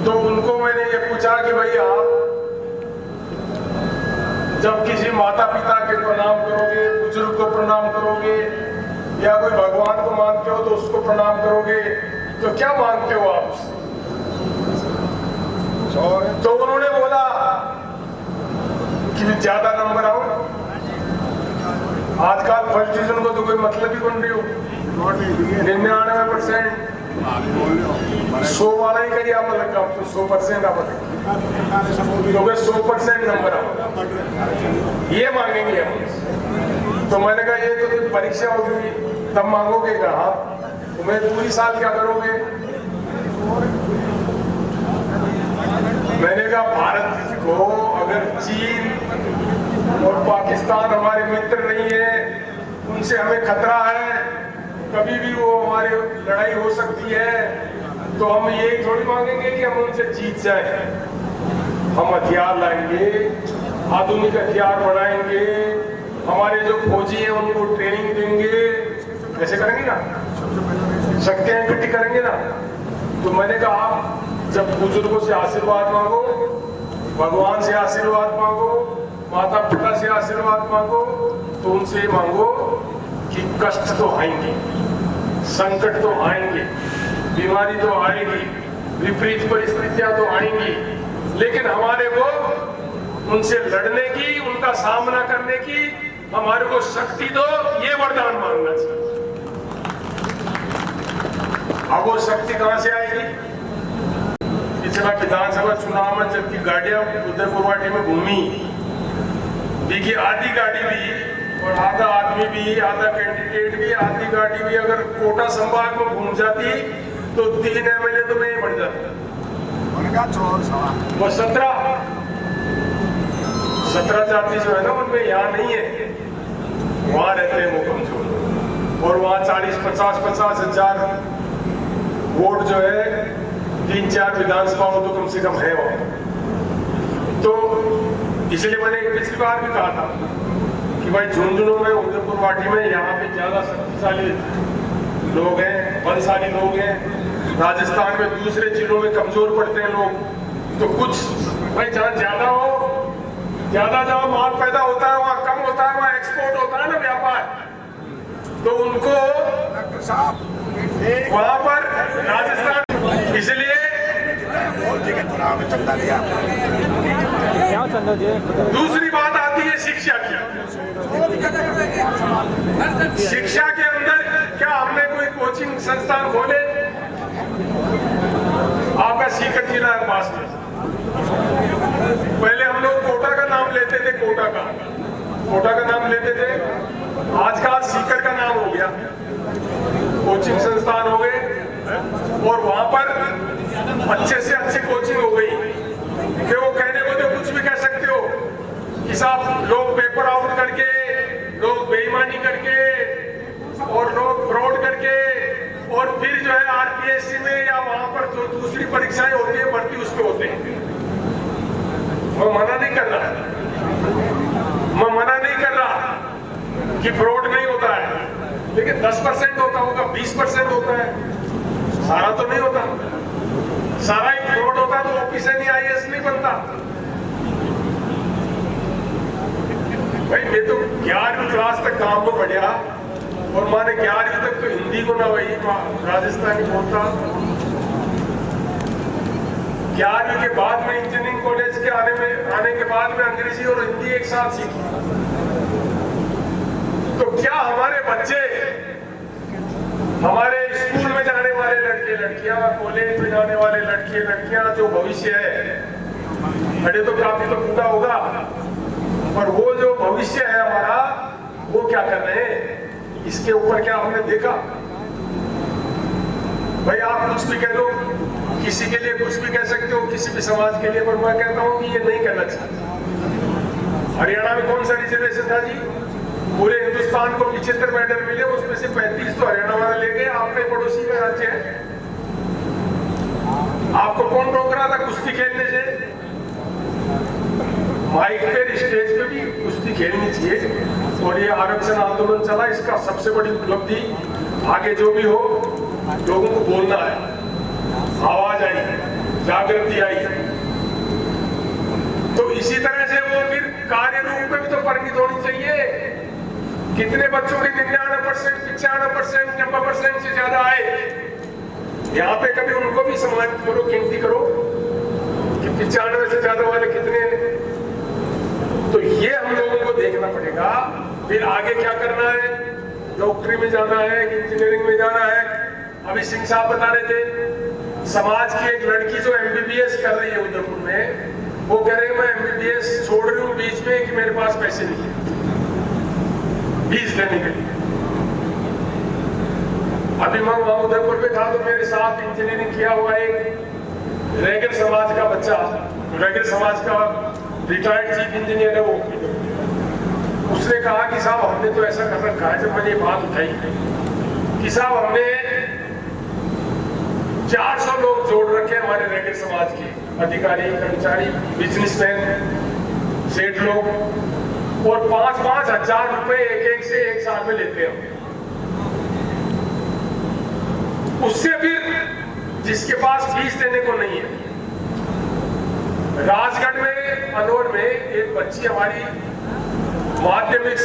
तो उनको मैंने ये पूछा कि भाई आप जब किसी माता पिता के प्रणाम करोगे, बुजुर्ग को प्रणाम करोगे या कोई भगवान को मानते हो तो उसको प्रणाम करोगे, तो क्या मांगते हो आप? तो उन्होंने बोला कि ज्यादा नंबर आओ। आजकल फर्स्ट डिवीजन को तो कोई मतलब ही बन रही हो, 99% 100 वाला ही करिए आप, लगा तो 100% आप तो 100% नंबर आओ, ये मांगेंगे हम। तो मैंने कहा ये तो परीक्षा होगी तब मांगोगे, कहा तो मैं पूरी साल क्या करोगे? मैंने कहा भारत को अगर चीन और पाकिस्तान हमारे मित्र नहीं है, उनसे हमें खतरा है, कभी भी वो हमारी लड़ाई हो सकती है, तो हम ये थोड़ी मांगेंगे कि हम उनसे जीत जाए। हम हथियार लाएंगे, आधुनिक हथियार बढ़ाएंगे, हमारे जो फौजी हैं उनको ट्रेनिंग देंगे, ऐसे करेंगे ना, शक्तियां इकट्ठी करेंगे ना। तो मैंने कहा आप जब बुजुर्गों से आशीर्वाद मांगो, भगवान से आशीर्वाद मांगो, माता पिता से आशीर्वाद मांगो, तो उनसे मांगो कि कष्ट तो आएंगे, संकट तो आएंगे, बीमारी तो आएगी, विपरीत परिस्थितियां तो आएंगी, लेकिन हमारे को उनसे लड़ने की, उनका सामना करने की हमारे को शक्ति दो, ये वरदान मांगना चाहिए। अब वो शक्ति कहां से आएगी? पिछला विधानसभा चुनाव में जबकि गाड़ियां उदयपुर वाटी में घूमी, देखिए आधी गाड़ी भी और आधा आदमी भी, आधा कैंडिडेट भी, आधी गाड़ी भी अगर कोटा संभाग में घूम जाती तो 3 MLA तो में बढ़ जाता। वो 17 जाति जो है ना उनमें यहाँ नहीं है, वहां रहते हैं वो कमजोर, और वहां 40-50 हजार वोट जो है 3-4 विधानसभाओं तो कम से कम है वहां। तो इसलिए मैंने पिछली बार भी कहा था कि भाई झुंझुनू में, उदयपुर वाटी में यहाँ पे ज्यादा शक्तिशाली लोग हैं, बलशाली लोग हैं। राजस्थान में दूसरे जिलों में कमजोर पड़ते हैं लोग, तो कुछ भाई जहाँ ज्यादा हो, ज्यादा जहाँ माल पैदा होता है वहाँ कम होता है, वहाँ एक्सपोर्ट होता है ना व्यापार, तो उनको वहां पर राजस्थान, इसलिए दूसरी बात आती है शिक्षा की। शिक्षा के अंदर क्या हमने कोई कोचिंग संस्थान खोले? आपका सीकर जिला है पास में, पहले हम लोग कोटा का नाम लेते थे, कोटा का नाम लेते थे, आजकल सीकर का नाम हो गया, कोचिंग संस्थान हो गए, और वहां पर अच्छे से अच्छी कोचिंग हो गई कि वो कहने को तो कुछ भी कह सकते हो कि साहब लोग पेपर आउट करके, लोग बेईमानी करके और लोग फ्रॉड करके, और फिर जो है RPSC में या वहां पर जो दूसरी परीक्षाएं होती है भर्ती उसमें होते हैं। मैं मना नहीं कर रहा कि फ्रॉड नहीं होता है, लेकिन 10% होता होगा, 20% होता है, सारा तो नहीं होता। सारा ही फ्रॉड होता तो ऑफिसर नहीं, IAS नहीं बनता। भाई मैं तो 11वीं क्लास तक गांव में पढ़ा, और मैंने 11वीं तक तो हिंदी को ना वही राजस्थानी बोलता। 11वीं के बाद में इंजीनियरिंग कॉलेज के आने के बाद में अंग्रेजी और हिंदी एक साथ सीखी। तो क्या हमारे बच्चे, हमारे स्कूल में जाने वाले लड़के लड़कियां, कॉलेज में जाने वाले लड़के लड़कियां, जो भविष्य है, अरे तो काफी तो टूटा होगा, पर वो जो भविष्य है हमारा, वो क्या कर रहे हैं, इसके ऊपर क्या हमने देखा? भाई आप कुछ भी कह दो, किसी के लिए कुछ भी कह सकते हो, किसी भी समाज के लिए, पर मैं कहता हूँ कि ये नहीं करना चाहिए। हरियाणा में कौन सा रिजर्वेशन था जी? पूरे हिंदुस्तान को 75 मेडल मिले, उसमें से 35 तो हरियाणा वाले ले गए। आपके पड़ोसी का राज्य है, आपको कौन रोक रहा था कुश्ती खेलने से? माइक पे, स्टेज पे भी कुश्ती खेलनी चाहिए, और ये आरक्षण आंदोलन चला, इसका सबसे बड़ी उपलब्धि, आगे जो भी हो लोगों को बोलना है, आवाज आई, जागृति आई है। तो इसी तरह से वो फिर कार्य रूप में भी तो परिणित होनी चाहिए। कितने बच्चों के 99%, 95%, 90% से ज्यादा आए, यहाँ पे कभी उनको भी सम्मानित करो, गिनती करो कि 95 से ज्यादा वाले कितने। तो ये हम लोगों को देखना पड़ेगा। फिर आगे क्या करना है, डॉक्टरी में जाना है, इंजीनियरिंग में जाना है। अभी सिंह साहब बता रहे थे, समाज की एक लड़की जो MBBS कर रही है उदयपुर में, वो कह रहे हैं मैं MBBS छोड़ रही हूँ बीच में कि मेरे पास पैसे नहीं है फीस देने के लिए। अभी मैं वहां उदयपुर में था तो मेरे साथ इंजीनियरिंग किया हुआ एक रैगर समाज का बच्चा, रैगर समाज का रिटायर्ड चीफ इंजीनियर है वो, उसने कहा कि साहब हमने तो ऐसा कर रखा है। जब मैंने ये बात उठाई कि साहब हमने 400 लोग जोड़ रखे हैं हमारे रैगर समाज के, अधिकारी, कर्मचारी, बिजनेसमैन, सेठ लोग, और 5-5 हजार रुपए एक से एक साल में लेते हैं। उससे फिर जिसके पास फीस देने को नहीं है, राजगढ़ में, अनोर में एक बच्ची हमारी माध्यमिक